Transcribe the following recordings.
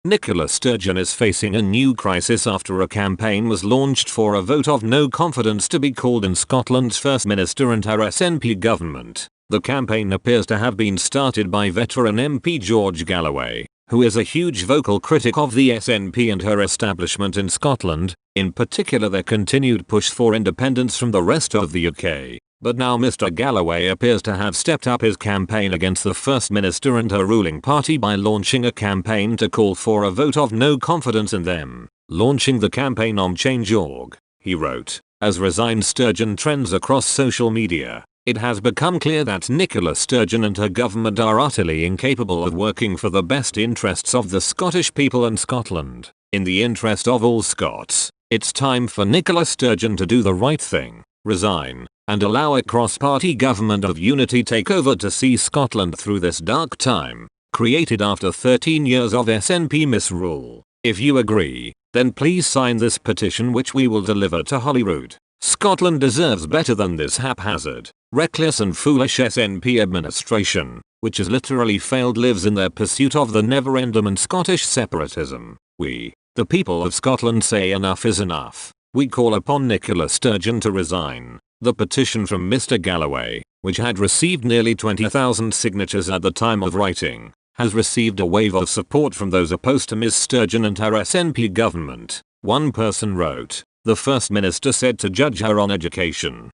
Nicola Sturgeon is facing a new crisis after a campaign was launched for a vote of no confidence to be called in Scotland's First Minister and her SNP government. The campaign appears to have been started by veteran MP George Galloway, who is a huge vocal critic of the SNP and her establishment in Scotland, in particular their continued push for independence from the rest of the UK. But now Mr. Galloway appears to have stepped up his campaign against the First Minister and her ruling party by launching a campaign to call for a vote of no confidence in them. Launching the campaign on Change.org, he wrote, as resigned Sturgeon trends across social media, it has become clear that Nicola Sturgeon and her government are utterly incapable of working for the best interests of the Scottish people and Scotland. In the interest of all Scots, it's time for Nicola Sturgeon to do the right thing, resign, and allow a cross-party government of unity take over to see Scotland through this dark time, created after 13 years of SNP misrule. If you agree, then please sign this petition which we will deliver to Holyrood. Scotland deserves better than this haphazard, reckless and foolish SNP administration, which has literally failed lives in their pursuit of the never-ending Scottish separatism. We, the people of Scotland, say enough is enough. We call upon Nicola Sturgeon to resign. The petition from Mr. Galloway, which had received nearly 20,000 signatures at the time of writing, has received a wave of support from those opposed to Ms. Sturgeon and her SNP government. One person wrote, "The First Minister said to judge her on education.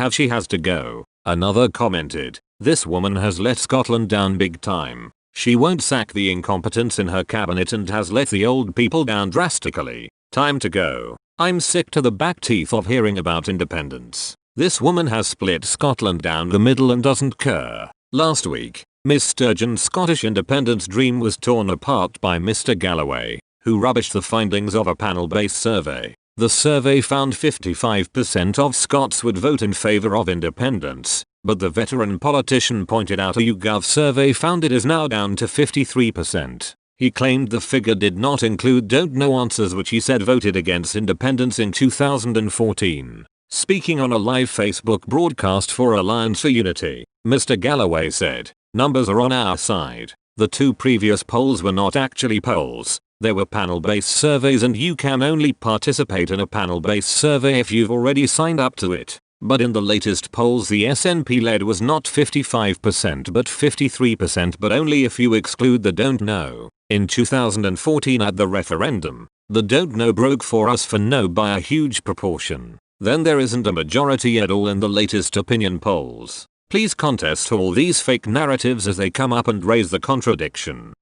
She has to go." Another commented, "This woman has let Scotland down big time. She won't sack the incompetents in her cabinet and has let the old people down drastically. Time to go. I'm sick to the back teeth of hearing about independence. This woman has split Scotland down the middle and doesn't care." Last week, Ms. Sturgeon's Scottish independence dream was torn apart by Mr. Galloway, who rubbished the findings of a panel-based survey. The survey found 55% of Scots would vote in favour of independence, but the veteran politician pointed out a YouGov survey found it is now down to 53%. He claimed the figure did not include don't know answers which he said voted against independence in 2014. Speaking on a live Facebook broadcast for Alliance for Unity, Mr. Galloway said, "Numbers are on our side. The two previous polls were not actually polls. They were panel-based surveys and you can only participate in a panel-based survey if you've already signed up to it. But in the latest polls the SNP lead was not 55% but 53%, but only if you exclude the don't know. In 2014 at the referendum, the don't know broke for us for no by a huge proportion. Then there isn't a majority at all in the latest opinion polls. Please contest all these fake narratives as they come up and raise the contradiction.